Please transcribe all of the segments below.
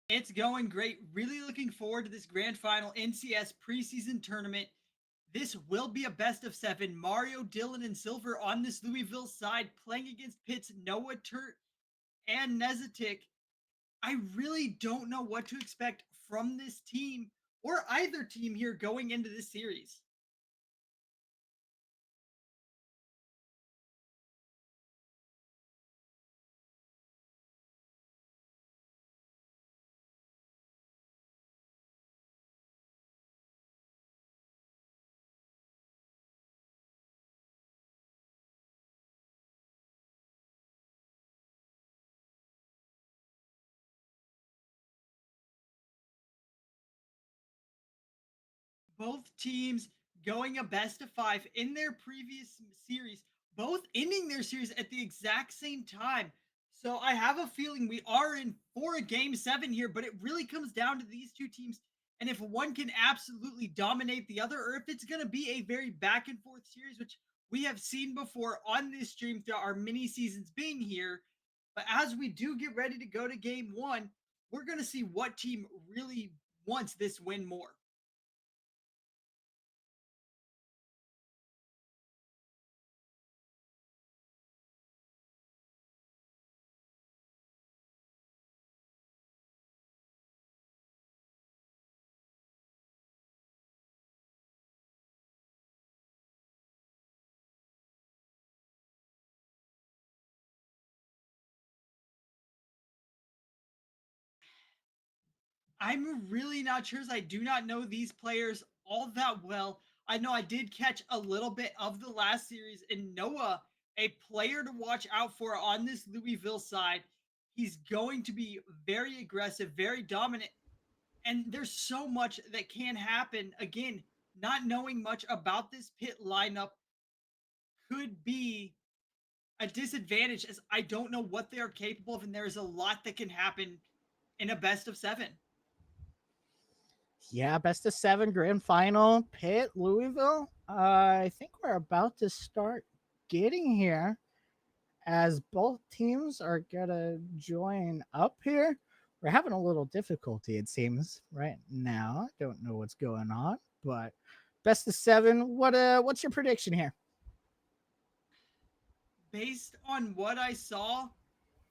It's going great. Really looking forward to this grand final NCS preseason tournament. This will be a best of seven. Mario, Dylan, and Silver on this Louisville side playing against Pitt's Noah Turt and Nezatik. I really don't know what to expect from this team or either team here going into this series. Both teams going a best of five in their previous series, both ending their series at the exact same time. So I have a feeling we are in for a game seven here, but it really comes down to these two teams. And if one can absolutely dominate the other, or if it's going to be a very back and forth series, which we have seen before on this stream throughout our mini seasons being here. But as we do get ready to go to game one, we're going to see what team really wants this win more. I'm really not sure as I do not know these players all that well. I know I did catch a little bit of the last series in Noah, a player to watch out for on this Louisville side. He's going to be very aggressive, very dominant, and there's so much that can happen. Again, not knowing much about this pit lineup could be a disadvantage as I don't know what they are capable of, and there is a lot that can happen in a best of seven. Yeah, best of seven grand final, Pitt, Louisville. I think we're about to start getting here as both teams are gonna join up here. We're having a little difficulty, it seems, right now. I don't know what's going on, but best of seven. What's your prediction here? Based on what I saw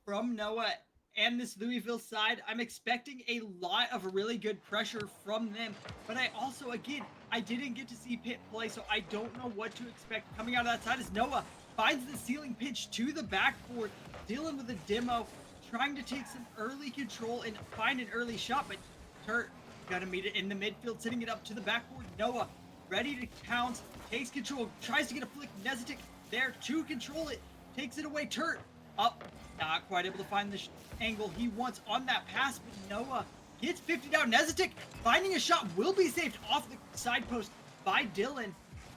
from Noah and this Louisville side, I'm expecting a lot of really good pressure from them. But I also, again, I didn't get to see Pitt play, so I don't know what to expect coming out of that side as Noah finds the ceiling pitch to the backboard. Dylan with a demo, trying to take some early control and find an early shot, but Turt got to meet it in the midfield, sending it up to the backboard. Noah ready to pounce, takes control, tries to get a flick. Nezatik there to control it, takes it away. Turt up, not quite able to find the angle he wants on that pass, but Noah gets 50 down. Nezatik finding a shot will be saved off the side post by Dylan.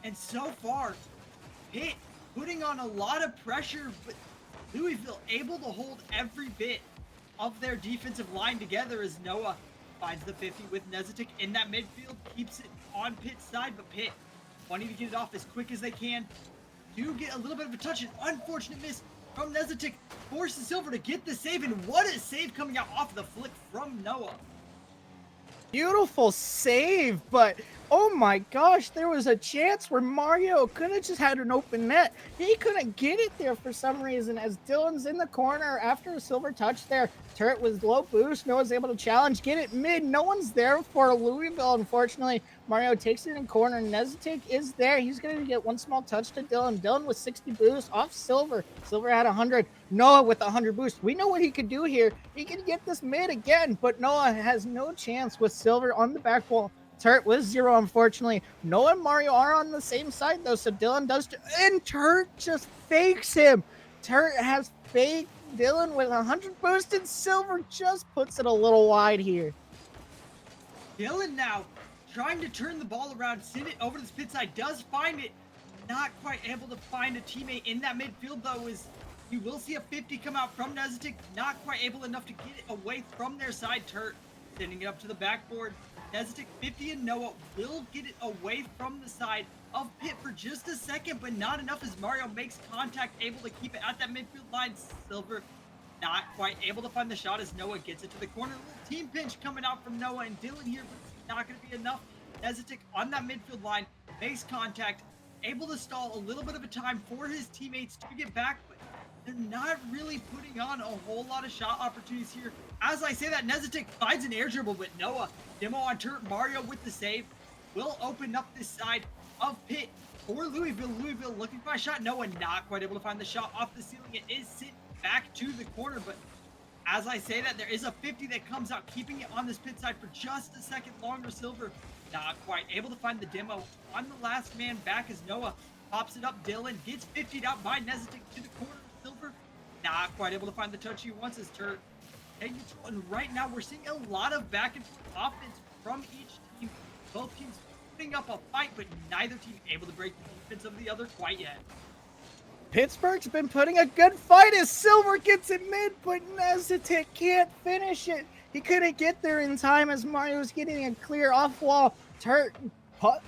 And so far, Pitt putting on a lot of pressure, but Louisville able to hold every bit of their defensive line together as Noah finds the 50 with Nezatik in that midfield, keeps it on Pitt's side, but Pitt wanting to get it off as quick as they can. Do get a little bit of a touch, an unfortunate miss from Nezatik, forces Silver to get the save, and what a save coming out off the flick from Noah. Beautiful save, but oh my gosh, there was a chance where Mario could have just had an open net. He couldn't get it there for some reason as Dylan's in the corner after a silver touch there. Turt was low boost. No one's able to challenge. Get it mid. No one's there for Louisville, unfortunately. Mario takes it in corner. Nezatik is there. He's going to get one small touch to Dylan. Dylan with 60 boost off Silver. Silver had 100. Noah with 100 boost. We know what he could do here. He can get this mid again, but Noah has no chance with Silver on the back wall. Turt with 0, unfortunately. Noah and Mario are on the same side, though, so Dylan does. And Turt just fakes him. Turt has faked Dylan with 100 boost, and Silver just puts it a little wide here. Dylan now trying to turn the ball around, send it over to the pit side, does find it. Not quite able to find a teammate in that midfield, though, is we will see a 50 come out from Nezatik. Not quite able enough to get it away from their side. Turt sending it up to the backboard. Nezatik 50 and Noah will get it away from the side of Pitt for just a second, but not enough as Mario makes contact, able to keep it at that midfield line. Silver not quite able to find the shot as Noah gets it to the corner. A little team pinch coming out from Noah and Dylan here, but it's not going to be enough. Nezetik on that midfield line makes contact, able to stall a little bit of a time for his teammates to get back, but they're not really putting on a whole lot of shot opportunities here. As I say that, Nezetik finds an air dribble, but Noah, demo on turret, Mario with the save, will open up this side of pit for Louisville. Louisville looking for a shot. Noah not quite able to find the shot off the ceiling. It is sent back to the corner, but as I say that, there is a 50 that comes out, keeping it on this pit side for just a second longer. Silver not quite able to find the demo on the last man back as Noah pops it up. Dylan gets 50'd out by Nezetik to the corner. Silver not quite able to find the touch he wants. His turret taking control, and right now we're seeing a lot of back and forth offense from each team. Both teams putting up a fight, but neither team able to break the defense of the other quite yet. Pittsburgh's been putting a good fight as Silver gets it mid, but Nezetik can't finish it. He couldn't get there in time as Mario was getting a clear off-wall turret.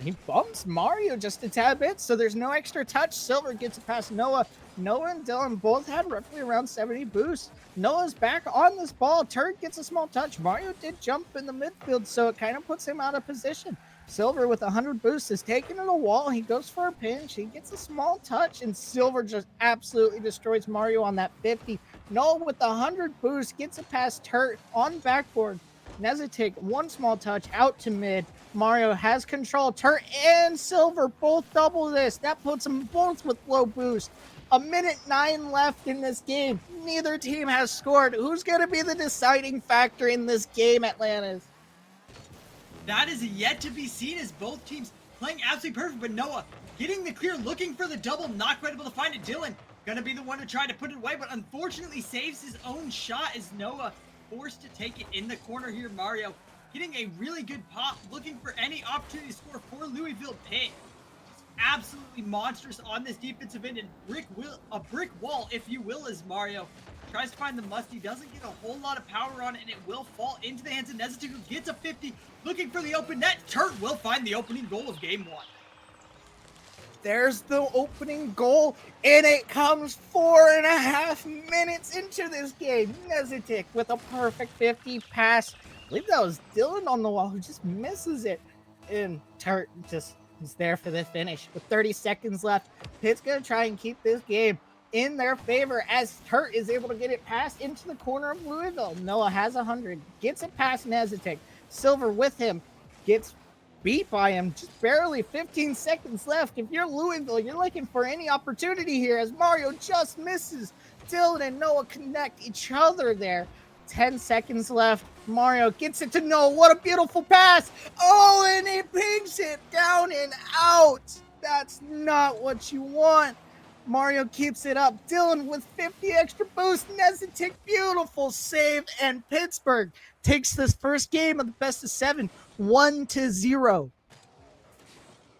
He bumps Mario just a tad bit, so there's no extra touch. Silver gets it past Noah. Noah and Dylan both had roughly around 70 boosts. Noah's back on this ball. Turret gets a small touch. Mario did jump in the midfield, so it kind of puts him out of position. Silver with 100 boosts is taken to the wall. He goes for a pinch. He gets a small touch, and Silver just absolutely destroys Mario on that 50. Noah with 100 boosts gets it past Turret on backboard. Nezetik, one small touch out to mid. Mario has control. Turret and Silver both double this. That puts them both with low boost. 1:09 left in this game. Neither team has scored. Who's going to be the deciding factor in this game, Atlantis? That is yet to be seen as both teams playing absolutely perfect, but Noah getting the clear, looking for the double, not quite able to find it. Dylan gonna be the one to try to put it away, but unfortunately saves his own shot as Noah forced to take it in the corner here. Mario getting a really good pop, looking for any opportunity to score for Louisville. Pitt just absolutely monstrous on this defensive end, and a brick wall, if you will, as Mario tries to find the musty, doesn't get a whole lot of power on it, and it will fall into the hands of Nezetik, who gets a 50, looking for the open net. Turret will find the opening goal of game one. There's the opening goal, and it comes 4.5 minutes into this game. Nezetik with a perfect 50 pass. I believe that was Dylan on the wall who just misses it, and Turret just is there for the finish. With 30 seconds left, Pitt's going to try and keep this game in their favor as Turret is able to get it passed into the corner of Louisville. Noah has 100, gets it past Nezetik. Silver with him, gets beat by him, just barely 15 seconds left. If you're Louisville, you're looking for any opportunity here as Mario just misses. Dylan and Noah connect each other there. 10 seconds left. Mario gets it to Noah. What a beautiful pass. Oh, and he pings it down and out. That's not what you want. Mario keeps it up. Dylan with 50 extra boost. Nezetik, beautiful save. And Pittsburgh takes this first game of the best of 7, 1-0.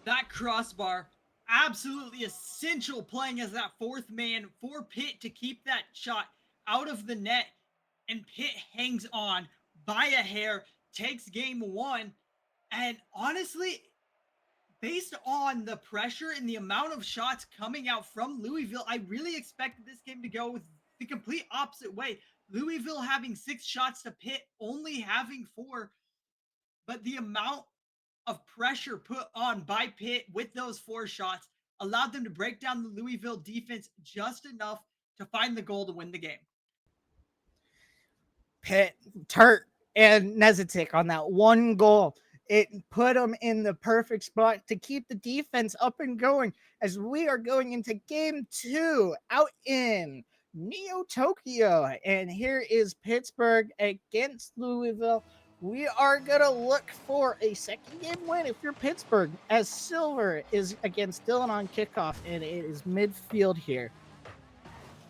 That crossbar, absolutely essential, playing as that fourth man for Pitt to keep that shot out of the net. And Pitt hangs on by a hair, takes game one. And honestly, based on the pressure and the amount of shots coming out from Louisville, I really expected this game to go with the complete opposite way. Louisville having 6 shots to Pitt only having 4. But the amount of pressure put on by Pitt with those 4 shots allowed them to break down the Louisville defense just enough to find the goal to win the game. Pitt, Turret, and Nezetik on that one goal. It put them in the perfect spot to keep the defense up and going as we are going into game 2 out in Neo Tokyo. And here is Pittsburgh against Louisville. We are going to look for a second game win if you're Pittsburgh, as Silver is against Dylan on kickoff, and it is midfield here.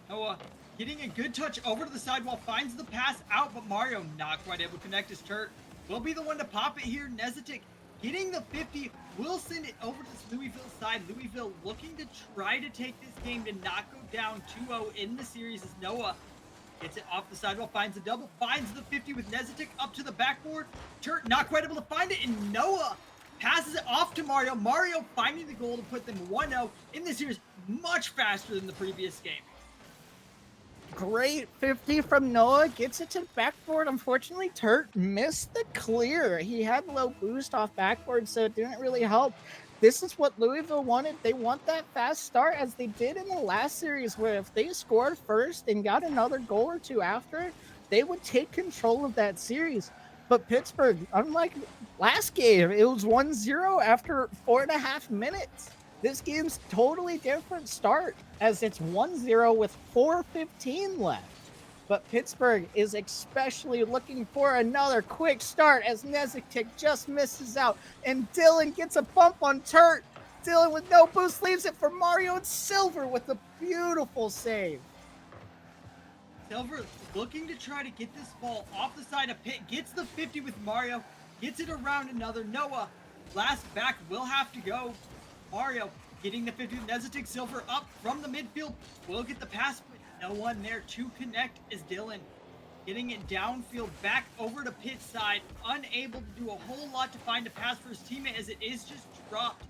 Noah getting a good touch over to the sidewall, finds the pass out, but Mario not quite able to connect. His Turret will be the one to pop it here. Nezetik getting the 50, will send it over to this Louisville side. Louisville looking to try to take this game to not go down 2-0 in the series as Noah gets it off the sidewall, finds the double, finds the 50 with Nezetik up to the backboard. Turret not quite able to find it, and Noah passes it off to Mario. Mario finding the goal to put them 1-0 in the series, much faster than the previous game. Great 50 from Noah, gets it to the backboard. Unfortunately, Turt missed the clear. He had low boost off backboard, so it didn't really help. This is what Louisville wanted. They want that fast start as they did in the last series, where if they scored first and got another goal or two after, they would take control of that series. But Pittsburgh, unlike last game, it was 1-0 after 4.5 minutes. This game's totally different start as it's 1-0 with 4:15 left. But Pittsburgh is especially looking for another quick start as Nezitic just misses out and Dylan gets a bump on Turt. Dylan with no boost leaves it for Mario and Silver with a beautiful save. Silver looking to try to get this ball off the side of Pitt, gets the 50 with Mario, gets it around another Noah. Last back will have to go. Mario getting the 50 with Nezitic. Silver up from the midfield, will get the pass, but no one there to connect is Dylan. Getting it downfield back over to Pitt's side, unable to do a whole lot to find a pass for his teammate as it is just dropped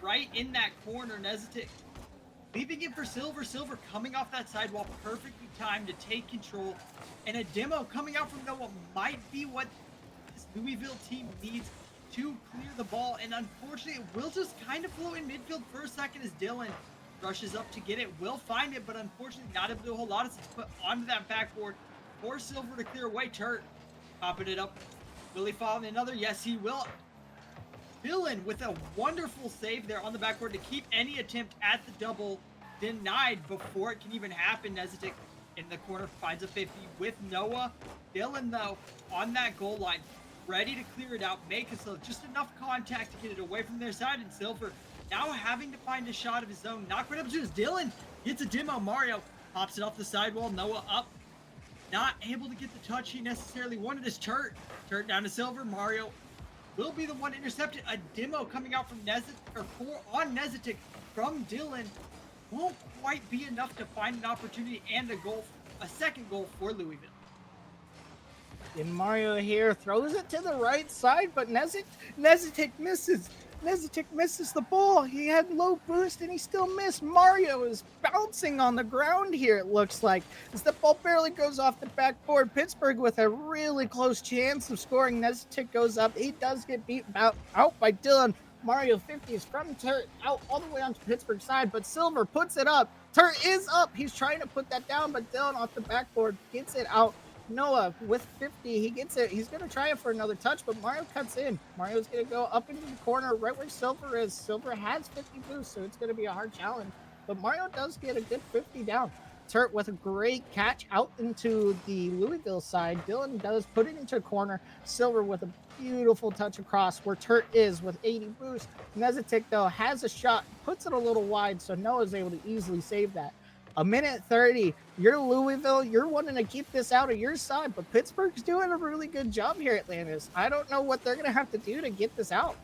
right in that corner. Nezitic leaving it for Silver. Silver coming off that sidewall, perfectly timed to take control. And a demo coming out from Noah might be what this Louisville team needs to clear the ball. And unfortunately, it will just kind of float in midfield for a second as Dylan rushes up to get it. Will find it, but unfortunately not able to do a whole lot as it's put onto that backboard for Silver to clear away. Turt popping it up. Will he follow another? Yes, he will. Dylan with a wonderful save there on the backboard to keep any attempt at the double denied before it can even happen. Nezitic in the corner finds a 50 with Noah. Dylan, though, on that goal line, ready to clear it out, make it so just enough contact to get it away from their side. And Silver now having to find a shot of his own. Not right up to his Dylan. Gets a demo. Mario pops it off the sidewall. Noah up. Not able to get the touch he necessarily wanted as Turt. Turt down to Silver. Mario will be the one intercepted. A demo coming out from Nezitic from Dylan. Won't quite be enough to find an opportunity and a second goal for Louisville. And Mario here throws it to the right side, but Nezitic misses. Nezitic misses the ball. He had low boost and he still missed. Mario is bouncing on the ground here, it looks like, as the ball barely goes off the backboard. Pittsburgh with a really close chance of scoring. Nezitic goes up. He does get beat out by Dylan. Mario 50s from Turt out all the way onto Pittsburgh's side, but Silver puts it up. Turt is up. He's trying to put that down, but Dylan off the backboard gets it out. Noah with 50, he gets it. He's going to try it for another touch, but Mario cuts in. Mario's going to go up into the corner right where Silver is. Silver has 50 boost, so it's going to be a hard challenge, but Mario does get a good 50 down. Turt with a great catch out into the Louisville side. Dylan does put it into a corner. Silver with a beautiful touch across where Turt is with 80 boost. Nezitic, though, has a shot, puts it a little wide, so Noah's able to easily save that. A minute 30. You're Louisville. You're wanting to keep this out of your side, but Pittsburgh's doing a really good job here at Landis. I don't know what they're going to have to do to get this out.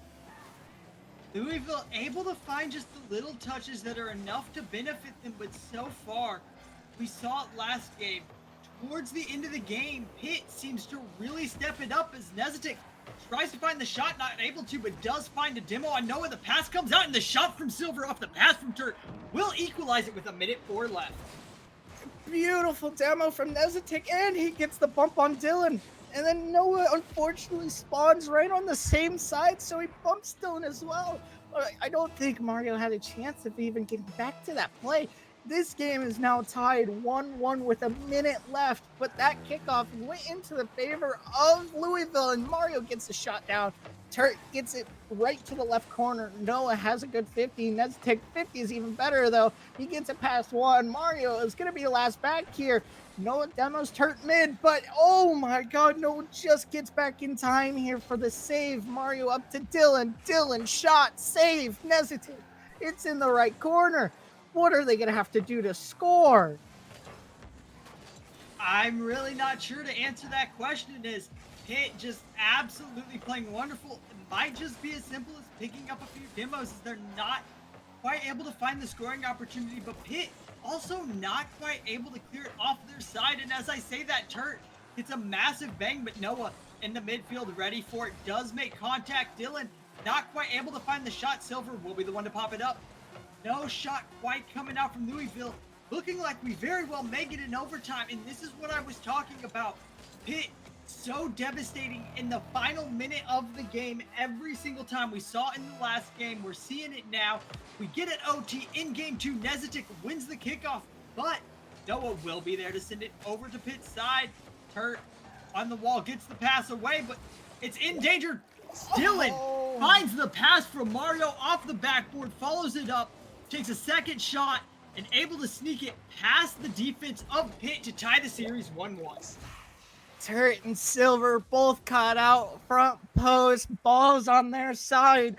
Louisville able to find just the little touches that are enough to benefit them, but so far, we saw it last game. Towards the end of the game, Pitt seems to really step it up as Nezitic tries to find the shot, not able to, but does find a demo on Noah. The pass comes out, and the shot from Silver off the pass from Turt will equalize it with 1:04 left. Beautiful demo from Nezitic, and he gets the bump on Dylan. And then Noah unfortunately spawns right on the same side, so he bumps Dylan as well. I don't think Mario had a chance of even getting back to that play. This game is now tied 1-1 with a minute left, but that kickoff went into the favor of Louisville, and Mario gets the shot down. Turt gets it right to the left corner. Noah has a good 50. Nezitic 50 is even better, though. He gets it past one. Mario is going to be the last back here. Noah demos Turt mid, but oh my god, Noah just gets back in time here for the save. Mario up to Dylan. Dylan shot, save, Nezitic. It's in the right corner. What are they going to have to do to score? I'm really not sure to answer that question. Is Pitt just absolutely playing wonderful? It might just be as simple as picking up a few demos as they're not quite able to find the scoring opportunity, but Pitt also not quite able to clear it off their side. And as I say that, Turt gets a massive bang, but Noah in the midfield ready for it, does make contact. Dylan not quite able to find the shot. Silver will be the one to pop it up. No shot quite coming out from Louisville. looking like we very well may get in overtime. And this is what I was talking about. Pitt, so devastating in the final minute of the game every single time. We saw it in the last game. We're seeing it now. We get an OT in game 2. Nezetik wins the kickoff, but Noah will be there to send it over to Pitt's side. Turt on the wall gets the pass away, but it's in danger. Dylan finds the pass from Mario off the backboard, follows it up, takes a second shot, and able to sneak it past the defense of Pitt to tie the series 1-1. Turt and Silver both caught out front post, balls on their side.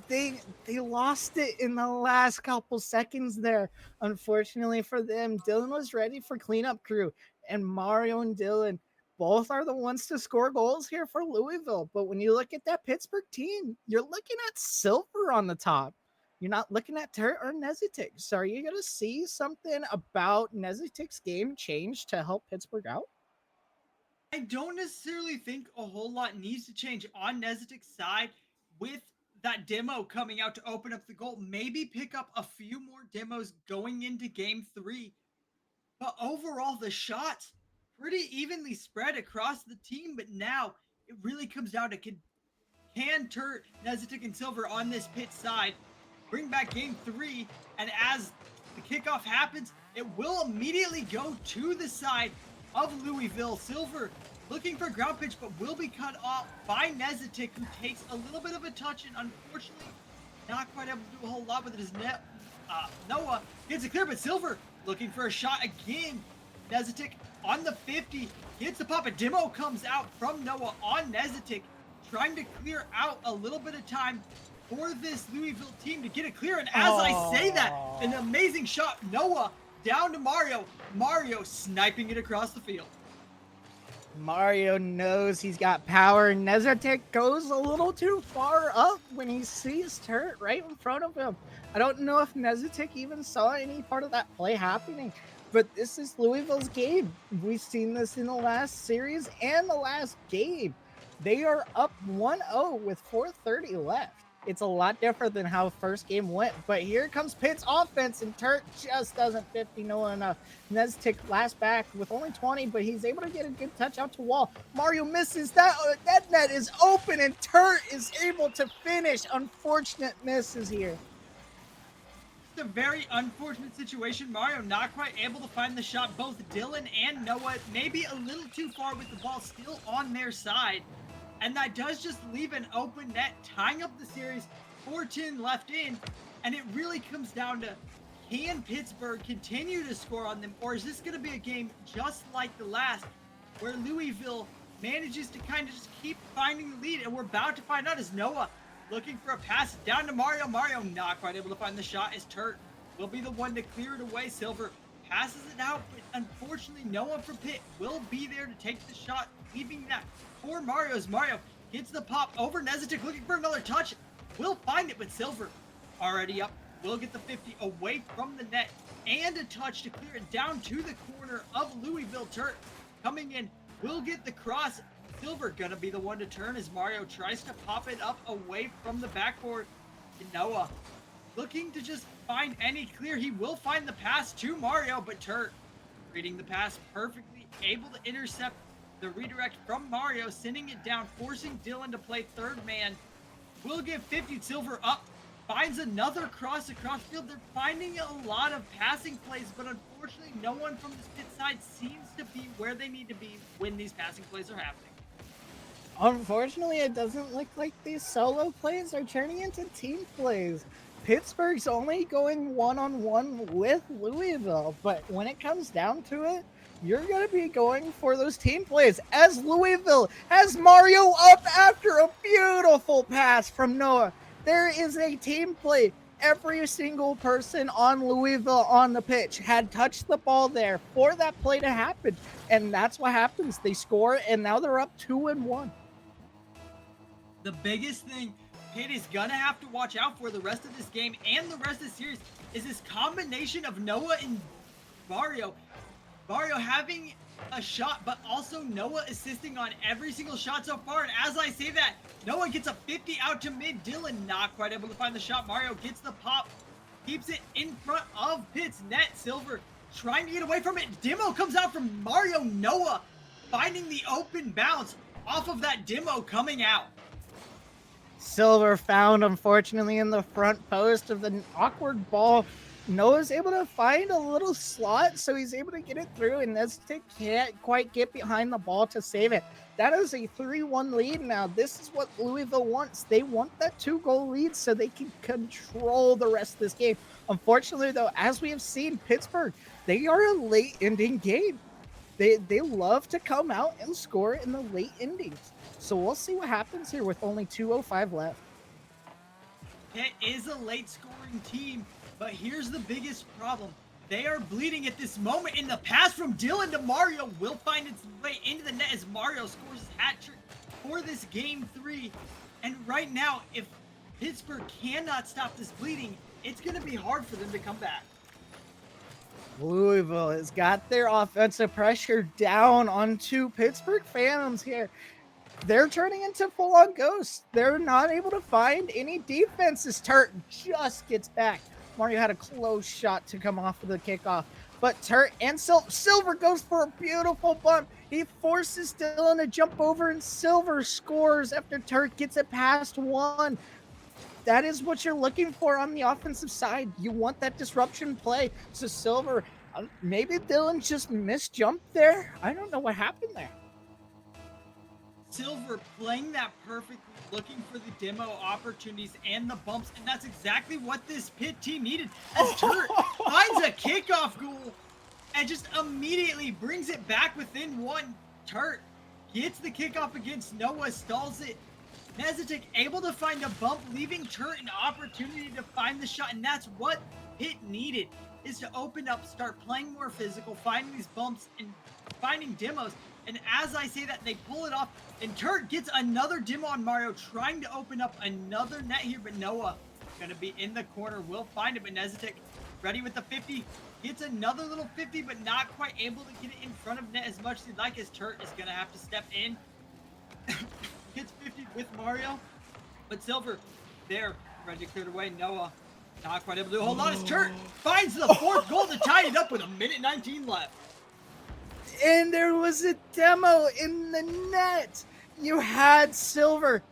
They lost it in the last couple seconds there. Unfortunately for them, Dylan was ready for cleanup crew, and Mario and Dylan both are the ones to score goals here for Louisville. But when you look at that Pittsburgh team, you're looking at Silver on the top. You're not looking at Turt or Nezetik. So are you going to see something about Nezetik's game change to help Pittsburgh out? I don't necessarily think a whole lot needs to change on Nezetik's side with that demo coming out to open up the goal. Maybe pick up a few more demos going into game 3. But overall, the shots pretty evenly spread across the team. But now it really comes down to can Turt, Nezetik, and Silver on this Pitt side bring back game 3. And as the kickoff happens, it will immediately go to the side of Louisville. Silver looking for ground pitch, but will be cut off by Nezetik, who takes a little bit of a touch and unfortunately not quite able to do a whole lot with it. His net. Noah gets it clear, but Silver looking for a shot again. Nezetik on the 50 gets the pop. A demo comes out from Noah on Nezetik, trying to clear out a little bit of time for this Louisville team to get it clear. And as I say that, an amazing shot. Noah down to Mario. Mario sniping it across the field. Mario knows he's got power. Nezetik goes a little too far up when he sees Turt right in front of him. I don't know if Nezetik even saw any part of that play happening, but this is Louisville's game. We've seen this in the last series and the last game. They are up 1-0 with 4:30 left. It's a lot different than how first game went, but here comes Pitt's offense, and Turt just doesn't 50 Noah enough. Nezetik last back with only 20, but he's able to get a good touch out to wall. Mario misses that. That net is open, and Turt is able to finish. Unfortunate misses here. It's a very unfortunate situation. Mario not quite able to find the shot. Both Dylan and Noah maybe a little too far with the ball still on their side. And that does just leave an open net, tying up the series, 4-10 left in. And it really comes down to, can Pittsburgh continue to score on them? Or is this going to be a game just like the last, where Louisville manages to kind of just keep finding the lead? And we're about to find out as Noah looking for a pass down to Mario. Mario not quite able to find the shot as Turt will be the one to clear it away. Silver passes it out, but unfortunately no one from Pitt will be there to take the shot, leaving that for Mario as Mario gets the pop over Nezetik, looking for another touch. Will find it, but Silver already up. Will get the 50 away from the net and a touch to clear it down to the corner of Louisville. Turt coming in, will get the cross. Silver gonna be the one to turn as Mario tries to pop it up away from the backboard. And Noah looking to just find any clear. He will find the pass to Mario, but Turt reading the pass perfectly, able to intercept the redirect from Mario, sending it down, forcing Dylan to play third man. Will get 50. Silver up, finds another cross across field. They're finding a lot of passing plays, but unfortunately no one from this Pitt side seems to be where they need to be when these passing plays are happening. Unfortunately, it doesn't look like these solo plays are turning into team plays. Pittsburgh's only going one-on-one with Louisville, but when it comes down to it, you're going to be going for those team plays as Louisville has Mario up after a beautiful pass from Noah. There is a team play. Every single person on Louisville on the pitch had touched the ball there for that play to happen. And that's what happens. They score, and now they're up 2-1. The biggest thing Pitt is going to have to watch out for the rest of this game and the rest of the series is this combination of Noah and Mario. Mario having a shot, but also Noah assisting on every single shot so far. And as I say that, Noah gets a 50 out to mid. Dylan not quite able to find the shot. Mario gets the pop, keeps it in front of Pitt's net. Silver trying to get away from it. Demo comes out from Mario. Noah finding the open bounce off of that demo coming out. Silver found, unfortunately, in the front post of the awkward ball. Noah's able to find a little slot, so he's able to get it through, and Neztic can't quite get behind the ball to save it. That is a 3-1 lead now. This is what Louisville wants. They want that 2-goal lead so they can control the rest of this game. Unfortunately, though, as we have seen, Pittsburgh, they are a late-ending game. They love to come out and score in the late endings. So we'll see what happens here with only 2:05 left. It is a late scoring team, but here's the biggest problem. They are bleeding at this moment, and the pass from Dylan to Mario will find its way into the net as Mario scores his hat trick for this game 3. And right now, if Pittsburgh cannot stop this bleeding, it's going to be hard for them to come back. Louisville has got their offensive pressure down onto Pittsburgh Phantoms here. They're turning into full-on ghosts. They're not able to find any defenses. Turt just gets back. Mario had a close shot to come off of the kickoff, but Turt and Silver goes for a beautiful bump. He forces Dylan to jump over, and Silver scores after Turt gets it past one. That is what you're looking for on the offensive side. You want that disruption play. So Silver, maybe Dylan just misjumped there. I don't know what happened there. Silver playing that perfectly, looking for the demo opportunities and the bumps, and that's exactly what this Pitt team needed. As Turt finds a kickoff goal and just immediately brings it back within one. Turt gets the kickoff against Noah, stalls it. Neztic able to find a bump, leaving Turt an opportunity to find the shot, and that's what Pitt needed, is to open up, start playing more physical, finding these bumps and finding demos. And as I say that, they pull it off, and Turt gets another demo on Mario, trying to open up another net here, but Noah gonna be in the corner, will find it, but Neztic ready with the 50, gets another little 50, but not quite able to get it in front of net as much as he'd like, as Turt is gonna have to step in. Gets 50 with Mario, but Silver there, ready to clear it away. Noah not quite able to hold on as Turt finds the 4th goal to tie it up with 1:19 left. And there was a demo in the net. You had Silver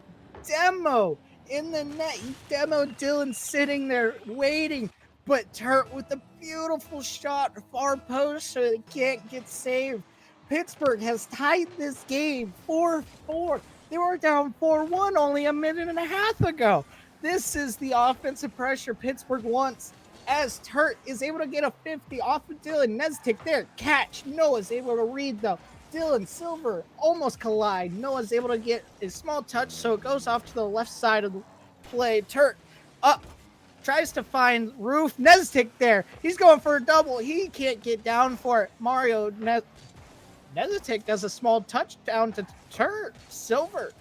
demo in the net. You demoed Dylan sitting there waiting, but Turt with a beautiful shot far post so they can't get saved. Pittsburgh has tied this game 4-4. They were down 4-1 only a minute and a half ago. This is the offensive pressure Pittsburgh wants, as Turt is able to get a 50 off of Dylan. Neztic there, catch. Noah's able to read though. Dylan, Silver almost collide. Noah's able to get a small touch, so it goes off to the left side of the play. Turt up, tries to find Roof. Neztic there. He's going for a double. He can't get down for it. Mario Neztic does a small touchdown to Turt. Silver.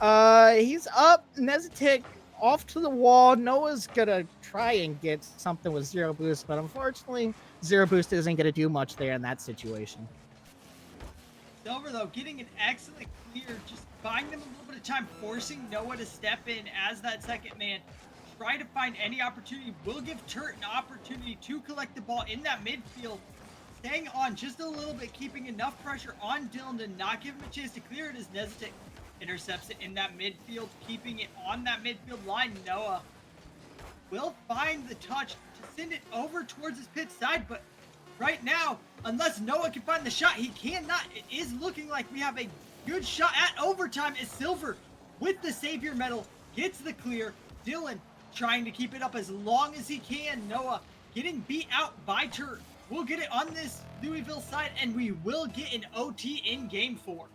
He's up. Neztic off to the wall. Noah's gonna try and get something with zero boost, but unfortunately, zero boost isn't gonna do much there in that situation. Silver, though, getting an excellent clear, just buying them a little bit of time, forcing Noah to step in as that second man. Try to find any opportunity. Will give Turt an opportunity to collect the ball in that midfield. Staying on just a little bit, keeping enough pressure on Dylan to not give him a chance to clear it as Neztic intercepts it in that midfield, keeping it on that midfield line. Noah will find the touch to send it over towards his pit side, but right now, unless Noah can find the shot, he cannot. It is looking like we have a good shot at overtime as Silver, with the Savior medal, gets the clear. Dylan trying to keep it up as long as he can. Noah getting beat out by Turt. We'll get it on this Louisville side, and we will get an OT in game 4.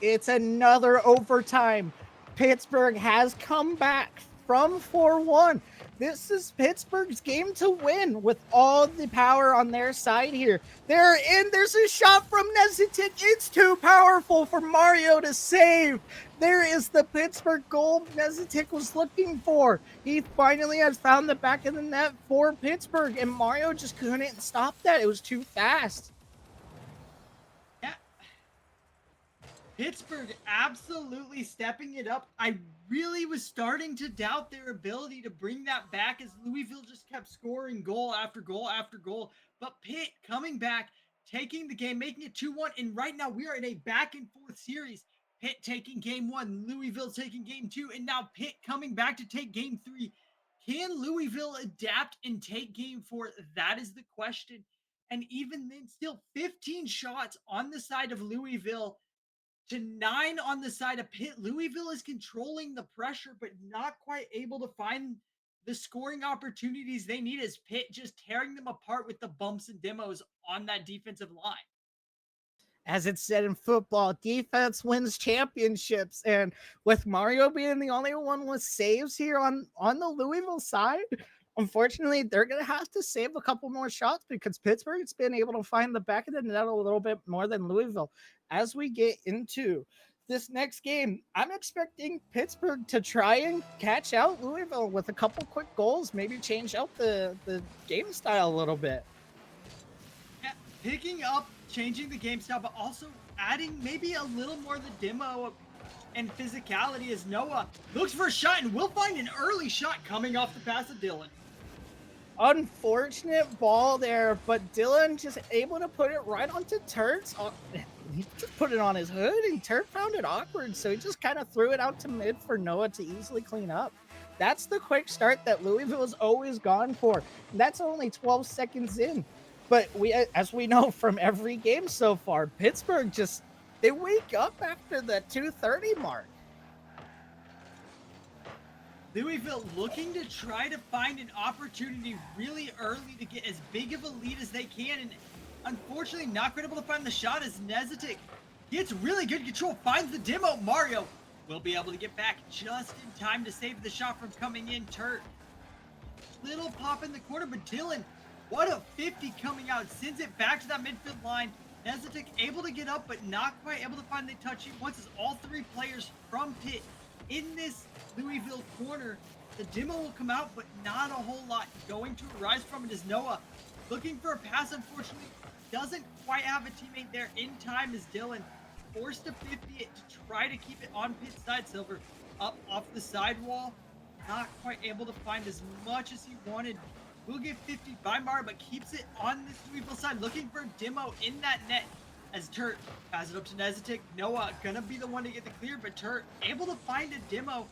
It's another overtime. Pittsburgh has come back from 4-1. This is Pittsburgh's game to win with all the power on their side here. They're in. There's a shot from Neztic. It's too powerful for Mario to save. There is the Pittsburgh goal Neztic was looking for. He finally has found the back of the net for Pittsburgh, and Mario just couldn't stop that. It was too fast. Yeah. Pittsburgh absolutely stepping it up. I really was starting to doubt their ability to bring that back as Louisville just kept scoring goal after goal after goal. But Pitt coming back, taking the game, making it 2-1. And right now we are in a back and forth series. Pitt taking game one, Louisville taking game two, and now Pitt coming back to take game three. Can Louisville adapt and take game four? That is the question. And even then, still 15 shots on the side of Louisville to 9 on the side of Pitt. Louisville is controlling the pressure, but not quite able to find the scoring opportunities they need as Pitt just tearing them apart with the bumps and demos on that defensive line. As it's said in football, defense wins championships. And with Mario being the only one with saves here on the Louisville side, unfortunately, they're going to have to save a couple more shots because Pittsburgh's been able to find the back of the net a little bit more than Louisville. As we get into this next game, I'm expecting Pittsburgh to try and catch out Louisville with a couple quick goals, maybe change out the game style a little bit. Yeah, picking up, changing the game style, but also adding maybe a little more of the demo and physicality as Noah looks for a shot and will find an early shot coming off the pass of Dylan. Unfortunate ball there, but Dylan just able to put it right onto Turt's. He just put it on his hood, and Turt found it awkward, so he just kind of threw it out to mid for Noah to easily clean up. That's the quick start that Louisville has always gone for. That's only 12 seconds in. But as we know from every game so far, Pittsburgh they wake up after the 2:30 mark. Louisville looking to try to find an opportunity really early to get as big of a lead as they can, and unfortunately not quite able to find the shot as Nezetic gets really good control, finds the demo. Mario will be able to get back just in time to save the shot from coming in. Turt, little pop in the corner, but Dylan, what a 50 coming out, sends it back to that midfield line. Nezetic able to get up, but not quite able to find the touch. Once as all three players from Pitt in this Louisville corner, the demo will come out, but not a whole lot going to arise from it as Noah looking for a pass. Unfortunately, doesn't quite have a teammate there in time as Dylan forced to 50 it to try to keep it on Pitt's side. Silver up off the sidewall, not quite able to find as much as he wanted. Will get 50 by Mario, but keeps it on this Louisville side, looking for a demo in that net as Turt passes it up to Nezetic. Noah gonna be the one to get the clear, but Turt able to find a demo,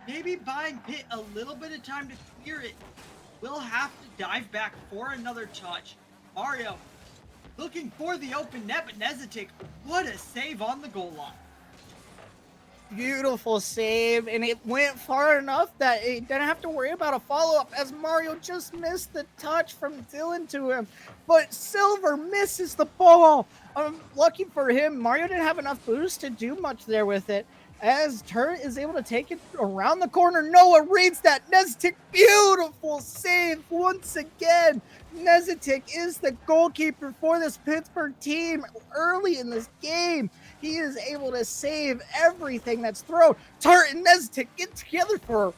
maybe buying Pitt a little bit of time to clear it. Will have to dive back for another touch. Mario looking for the open net, but Nezetic, what a save on the goal line. Beautiful save, and it went far enough that he didn't have to worry about a follow-up as Mario just missed the touch from Dylan to him. But Silver misses the ball. Lucky for him, Mario didn't have enough boost to do much there with it. As Turt is able to take it around the corner, Noah reads that. Nezetic, beautiful save once again. Nezetic is the goalkeeper for this Pittsburgh team early in this game. He is able to save everything that's thrown. Turt and Nezetic get together for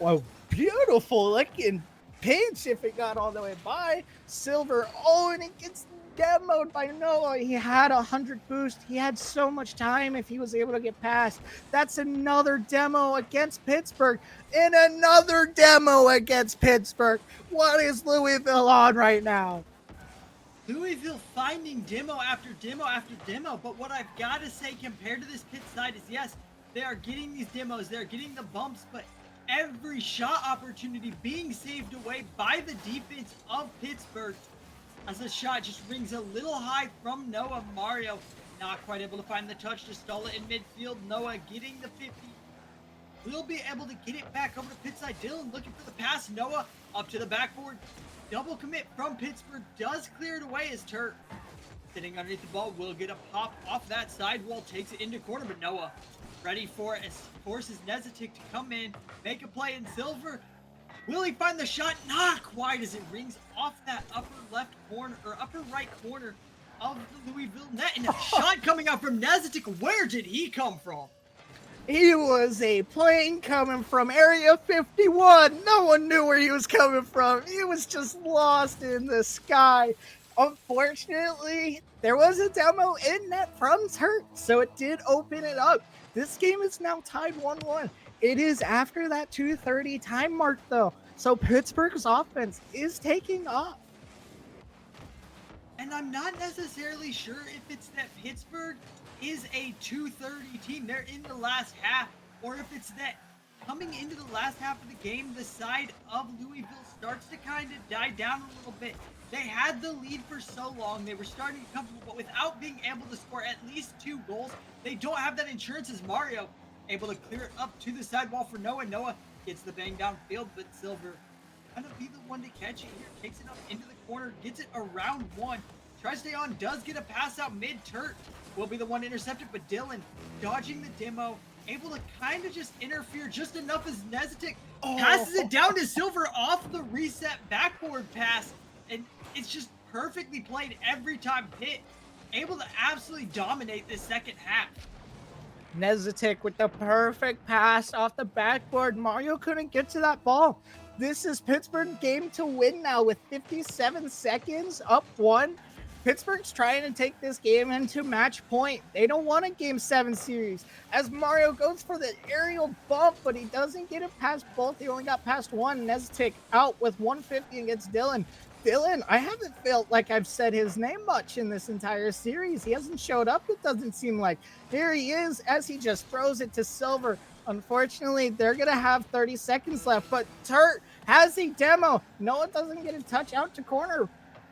a beautiful looking pinch if it got all the way by. Silver, and it gets demoed by Noah. He had 100 boost. He had so much time if he was able to get past. That's another demo against Pittsburgh and another demo against Pittsburgh. What is Louisville on right now? Louisville finding demo after demo after demo, but what I've got to say compared to this Pitt side is, yes, they are getting these demos, they're getting the bumps, but every shot opportunity being saved away by the defense of Pittsburgh as the shot just rings a little high from Noah. Mario not quite able to find the touch to stall it in midfield. Noah getting the 50. Will be able to get it back over to Pitt side. Dylan looking for the pass. Noah up to the backboard. Double commit from Pittsburgh. Does clear it away as Turt sitting underneath the ball. Will get a pop off that sidewall. Takes it into corner, but Noah ready for it as forces Nezetic to come in. Make a play in Silver. Will he find the shot? Not quite as it rings off that upper left corner or upper right corner of the Louisville net. And a shot coming out from Nezetic. Where did he come from? He was a plane coming from Area 51. No one knew where he was coming from. He was just lost in the sky. Unfortunately, there was a demo in net from Turt, so it did open it up. This game is now tied 1-1. It is after that 2:30 time mark, though, so Pittsburgh's offense is taking off. And I'm not necessarily sure if it's that Pittsburgh is a 230 team. They're in the last half, or if it's that coming into the last half of the game, the side of Louisville starts to kind of die down a little bit. They had the lead for so long. They were starting to be comfortable, but without being able to score at least 2 goals, they don't have that insurance as Mario able to clear it up to the sidewall for Noah. Noah gets the bang downfield, but Silver kind of be the one to catch it here. Takes it up into the corner, gets it around one. Tries to stay on, does get a pass out mid-Turt. Will be the one intercepted, but Dylan dodging the demo, able to kind of just interfere just enough as Nezetik passes it down to Silver off the reset backboard pass. And it's just perfectly played every time. Pitt able to absolutely dominate this second half. Nezetik with the perfect pass off the backboard. Mario couldn't get to that ball. This is Pittsburgh game to win now with 57 seconds, up 1. Pittsburgh's trying to take this game into match point. They don't want a Game 7 series. As Mario goes for the aerial bump, but he doesn't get it past both. He only got past one. Nezetik out with 150 against Dylan. Dylan, I haven't felt like I've said his name much in this entire series. He hasn't showed up, it doesn't seem like. Here he is as he just throws it to Silver. Unfortunately, they're going to have 30 seconds left, but Turt has a demo. Noah doesn't get a touch out to corner.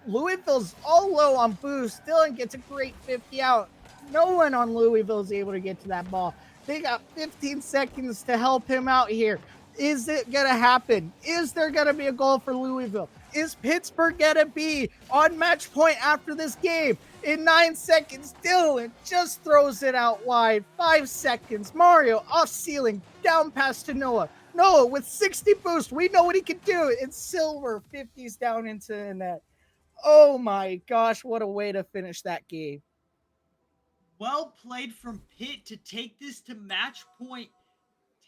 Louisville's all low on boost. Dylan gets a great 50 out. No one on Louisville is able to get to that ball. They got 15 seconds to help him out here. Is it going to happen? Is there going to be a goal for Louisville? Is Pittsburgh going to be on match point after this game? In 9 seconds, Dylan just throws it out wide. 5 seconds, Mario off ceiling, down pass to Noah. Noah with 60 boost. We know what he can do. And Silver 50s down into the net. Oh my gosh, what a way to finish that game. Well played from Pitt to take this to match point,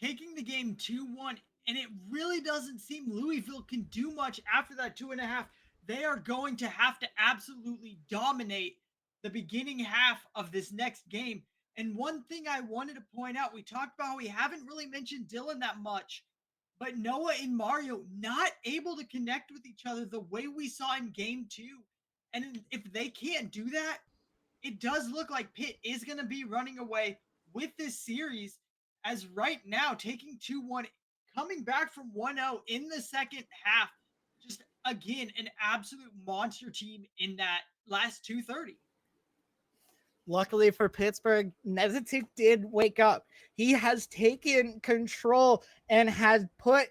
taking the game 2-1, and it really doesn't seem Louisville can do much after that 2.5. They are going to have to absolutely dominate the beginning half of this next game. And one thing I wanted to point out, we talked about how we haven't really mentioned Dylan that much, but Noah and Mario not able to connect with each other the way we saw in game 2. And if they can't do that, it does look like Pitt is going to be running away with this series, as right now taking 2-1, coming back from 1-0 in the second half. Just again, an absolute monster team in that last 2:30. Luckily for Pittsburgh, Nezetik did wake up. He has taken control and has put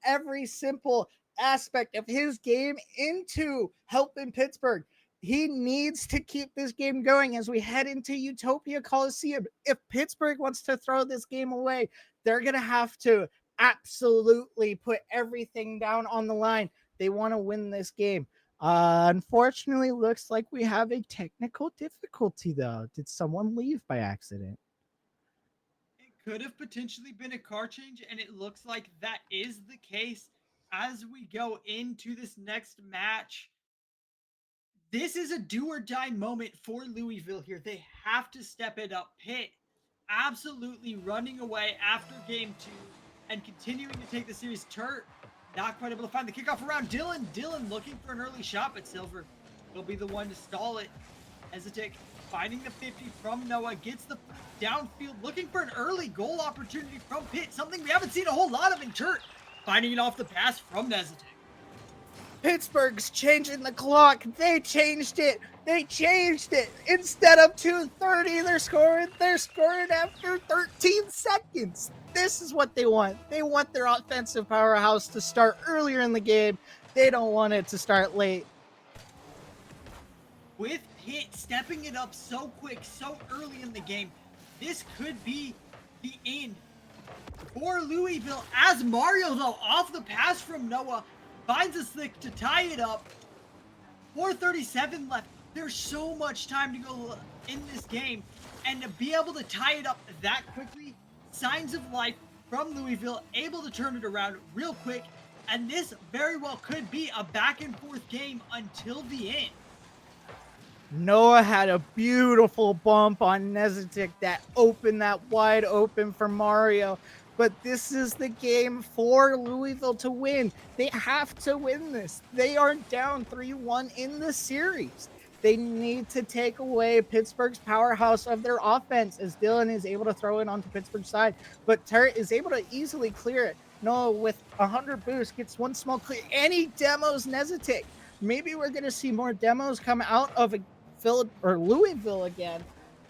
every simple aspect of his game into helping Pittsburgh. He needs to keep this game going as we head into Utopia Coliseum. If Pittsburgh wants to throw this game away, they're going to have to absolutely put everything down on the line. They want to win this game. Unfortunately, looks like we have a technical difficulty, though. Did someone leave by accident? It could have potentially been a car change, and it looks like that is the case as we go into this next match. This is a do or die moment for Louisville here. They have to step it up. Pitt absolutely running away after game 2 and continuing to take the series. Turt not quite able to find the kickoff around Dylan. Dylan looking for an early shot, but Silver will be the one to stall it. Nezetik finding the 50 from Noah, gets the downfield, looking for an early goal opportunity from Pitt, something we haven't seen a whole lot of in Turt. Finding it off the pass from Nezetik. Pittsburgh's changing the clock. They changed it. Instead of 2:30, they're scoring after 13 seconds. This is what they want. They want their offensive powerhouse to start earlier in the game. They don't want it to start late. With Pitt stepping it up so quick, so early in the game, this could be the end for Louisville, as Mario, though, off the pass from Noah, finds a slick to tie it up. 4:37 left. There's so much time to go in this game, and to be able to tie it up that quickly, signs of life from Louisville, able to turn it around real quick, and this very well could be a back and forth game until the end. Noah had a beautiful bump on Nezetik that opened that wide open for Mario. But this is the game for Louisville to win. They have to win this. They are down 3-1 in the series. They need to take away Pittsburgh's powerhouse of their offense as Dylan is able to throw it onto Pittsburgh's side. But Turt is able to easily clear it. Noah with 100 boost gets one small clear and he demos Nezetik. Maybe we're going to see more demos come out of Louisville again,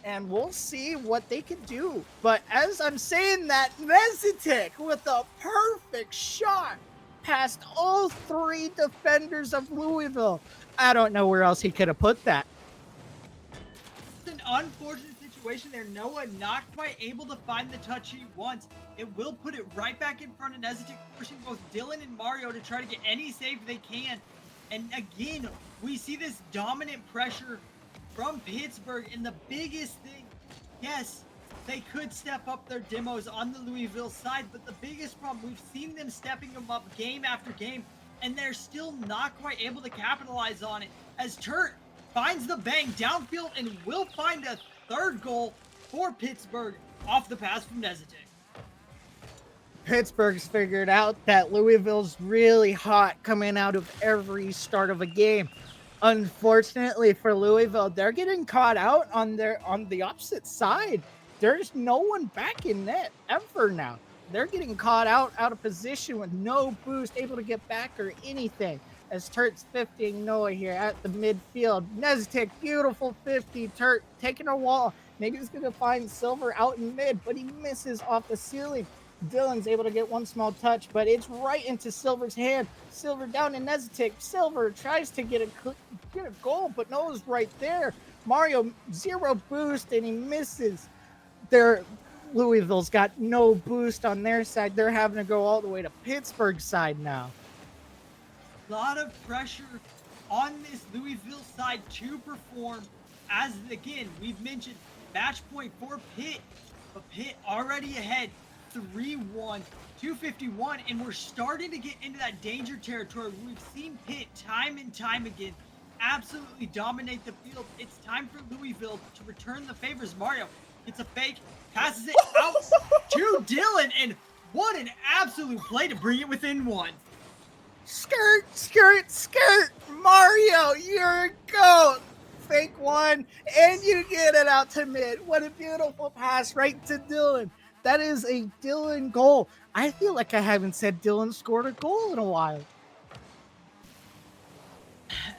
and we'll see what they can do. But as I'm saying that, Nezetik with a perfect shot past all three defenders of Louisville. I don't know where else he could have put that. It's an unfortunate situation there. Noah not quite able to find the touch he wants. It will put it right back in front of Nezetik, pushing both Dylan and Mario to try to get any save they can. And again, we see this dominant pressure from Pittsburgh, and the biggest thing, yes, they could step up their demos on the Louisville side, but the biggest problem, we've seen them stepping them up game after game, and they're still not quite able to capitalize on it, as Turt finds the bang downfield and will find a third goal for Pittsburgh off the pass from Nezetik. Pittsburgh's figured out that Louisville's really hot coming out of every start of a game. Unfortunately for Louisville, they're getting caught out on the opposite side. There's no one back in net ever now. They're getting caught out of position with no boost, able to get back or anything. As Turt's 50ing Noah here at the midfield. Nezetik, beautiful 50. Turt taking a wall. Maybe he's going to find Silver out in mid, but he misses off the ceiling. Dylan's able to get one small touch, but it's right into Silver's hand. Silver down to Nezetik. Silver tries to get a goal, but Noah's right there. Mario, zero boost, and he misses. Louisville's got no boost on their side. They're having to go all the way to Pittsburgh's side now. A lot of pressure on this Louisville side to perform. As, again, we've mentioned match point for Pitt, but Pitt already ahead. 3-1, 251, and we're starting to get into that danger territory. We've seen Pitt time and time again absolutely dominate the field. It's time for Louisville to return the favors. Mario gets a fake, passes it out to Dylan, and what an absolute play to bring it within one. Skirt, skirt, skirt. Mario, you're a goat. Fake one, and you get it out to mid. What a beautiful pass right to Dylan. That is a Dylan goal. I feel like I haven't said Dylan scored a goal in a while.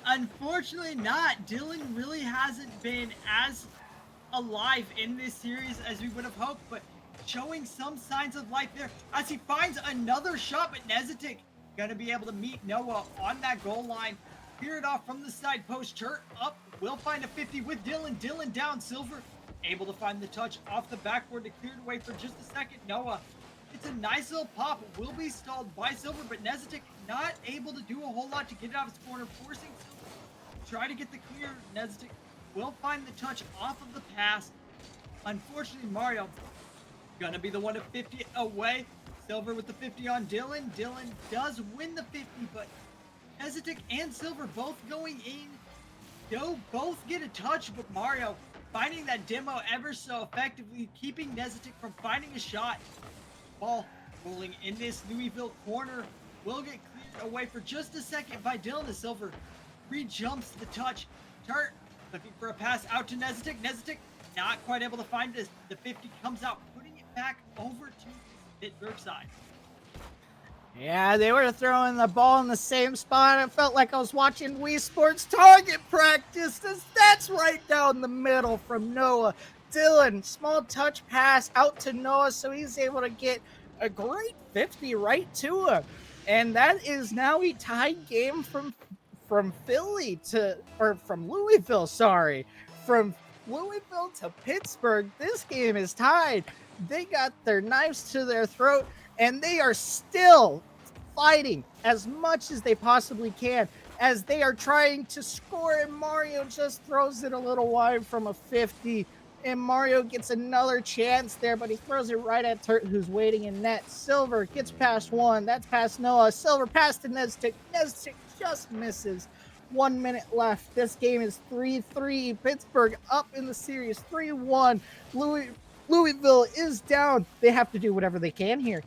Unfortunately not. Dylan really hasn't been as alive in this series as we would have hoped, but showing some signs of life there as he finds another shot, but Nezetik gonna be able to meet Noah on that goal line. Clear it off from the side post. Turt up, will find a 50 with Dylan. Dylan down, Silver able to find the touch off the backboard to clear it away for just a second. Noah, it's a nice little pop. Will be stalled by Silver, but Nezetik not able to do a whole lot to get it out of his corner, forcing Silver to try to get the clear. Nezetik will find the touch off of the pass. Unfortunately, Mario gonna be the one to 50 away. Silver with the 50 on Dylan. Dylan does win the 50, but Nezetik and Silver both going in. Both get a touch, but Mario finding that demo ever so effectively, keeping Nezetik from finding a shot. Ball rolling in this Louisville corner. Will get cleared away for just a second by Dylan to Silver. Re-jumps the touch. Turt looking for a pass out to Nezetik. Nezetik not quite able to find this. The 50 comes out, putting it back over to Pittsburgh side. Yeah, they were throwing the ball in the same spot. It felt like I was watching Wii Sports target practice. That's right down the middle from Noah. Dylan, small touch pass out to Noah, so he's able to get a great 50 right to him. And that is now a tied game from Louisville, sorry. From Louisville to Pittsburgh, this game is tied. They got their knives to their throat, and they are still fighting as much as they possibly can as they are trying to score, and Mario just throws it a little wide from a 50, and Mario gets another chance there, but he throws it right at Turt, who's waiting in net. Silver gets past one. That's past Noah. Silver past to Nezetik. Nezetik just misses. 1 minute left. This game is 3-3. Pittsburgh up in the series 3-1. Louisville is down. They have to do whatever they can here.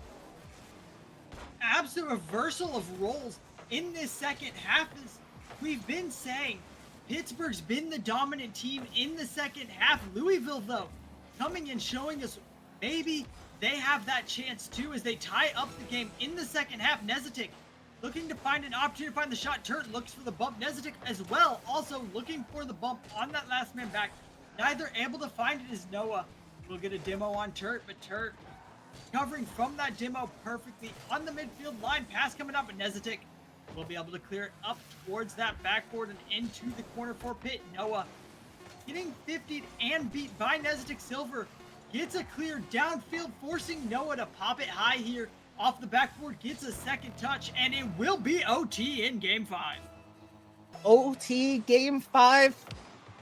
Absolute reversal of roles in this second half. Is we've been saying Pittsburgh's been the dominant team in the second half. Louisville, though, coming and showing us maybe they have that chance too as they tie up the game in the second half. Nezetik looking to find an opportunity to find the shot. Turt looks for the bump. Nezetik as well, also looking for the bump on that last man back. Neither able to find it as Noah will get a demo on Turt, but Turt covering from that demo perfectly on the midfield line. Pass coming up, but Nezetik will be able to clear it up towards that backboard and into the corner for Pitt. Noah getting 50'd and beat by Nezetik. Silver gets a clear downfield, forcing Noah to pop it high here off the backboard, gets a second touch, and it will be OT in Game 5. OT Game 5.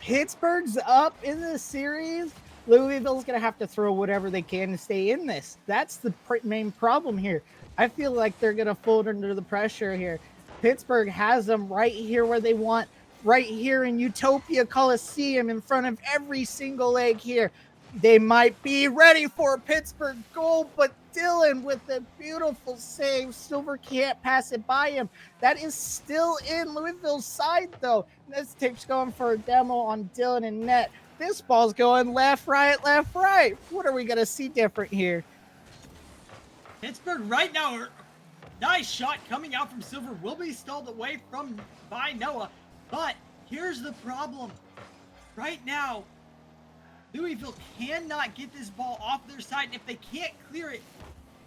Pittsburgh's up in the series. Louisville's going to have to throw whatever they can to stay in this. That's the main problem here. I feel like they're going to fold under the pressure here. Pittsburgh has them right here where they want, right here in Utopia Coliseum in front of every single egg here. They might be ready for a Pittsburgh goal, but Dylan with a beautiful save. Silver can't pass it by him. That is still in Louisville's side, though. Nezetik's going for a demo on Dylan and net. This ball's going left, right, left, right. What are we going to see different here? Pittsburgh right now, nice shot coming out from Silver, will be stalled away from by Noah. But here's the problem. Right now, Louisville cannot get this ball off their side. If they can't clear it,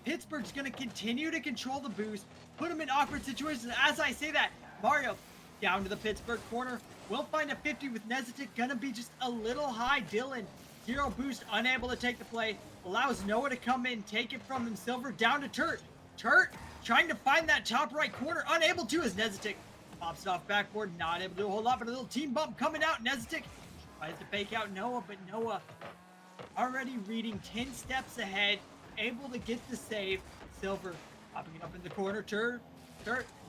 Pittsburgh's going to continue to control the boost, put them in awkward situations. As I say that, Mario down to the Pittsburgh corner. We'll find a 50 with Nezetik. Going to be just a little high. Dylan, zero boost, unable to take the play. Allows Noah to come in, take it from him. Silver down to Turt. Turt trying to find that top right corner. Unable to as Nezetik pops it off backboard. Not able to do a whole lot, but a little team bump coming out. Nezetik tries to fake out Noah, but Noah already reading 10 steps ahead. Able to get the save. Silver popping it up in the corner. Turt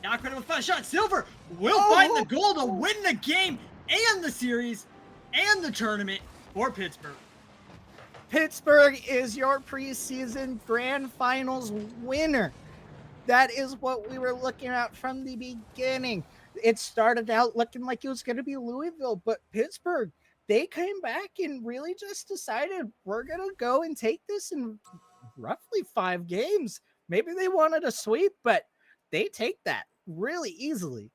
not credible with a shot. Silver will find the goal to win the game and the series and the tournament for Pittsburgh. Pittsburgh is your preseason grand finals winner. That is what we were looking at from the beginning. It started out looking like it was going to be Louisville, but Pittsburgh, they came back and really just decided we're going to go and take this in roughly 5 games. Maybe they wanted a sweep, but they take that really easily.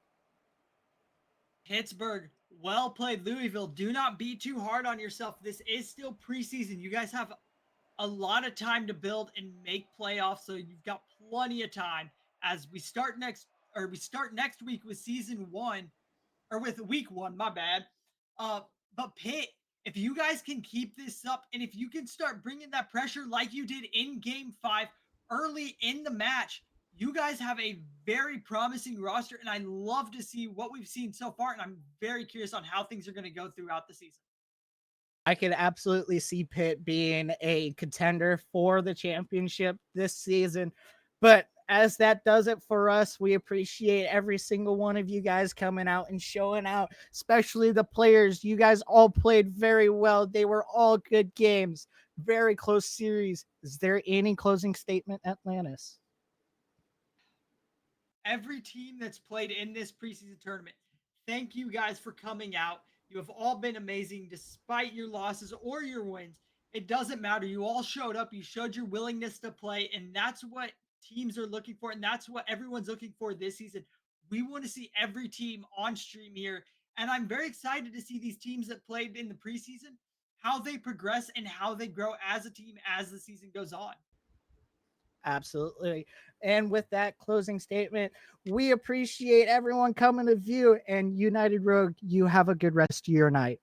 Pittsburgh, well played. Louisville, do not be too hard on yourself. This is still preseason. You guys have a lot of time to build and make playoffs, so you've got plenty of time as we start next week with season 1, or with week 1, my bad. But Pitt, if you guys can keep this up, and if you can start bringing that pressure like you did in Game 5 early in the match, you guys have a very promising roster, and I love to see what we've seen so far, and I'm very curious on how things are going to go throughout the season. I could absolutely see Pitt being a contender for the championship this season. But as that does it for us, we appreciate every single one of you guys coming out and showing out, especially the players. You guys all played very well. They were all good games. Very close series. Is there any closing statement, Atlantis? Every team that's played in this preseason tournament, thank you guys for coming out. You have all been amazing despite your losses or your wins. It doesn't matter. You all showed up. You showed your willingness to play, and that's what teams are looking for, and that's what everyone's looking for this season. We want to see every team on stream here, and I'm very excited to see these teams that played in the preseason, how they progress and how they grow as a team as the season goes on. Absolutely. And with that closing statement, we appreciate everyone coming to view, and United Rogue, you have a good rest of your night.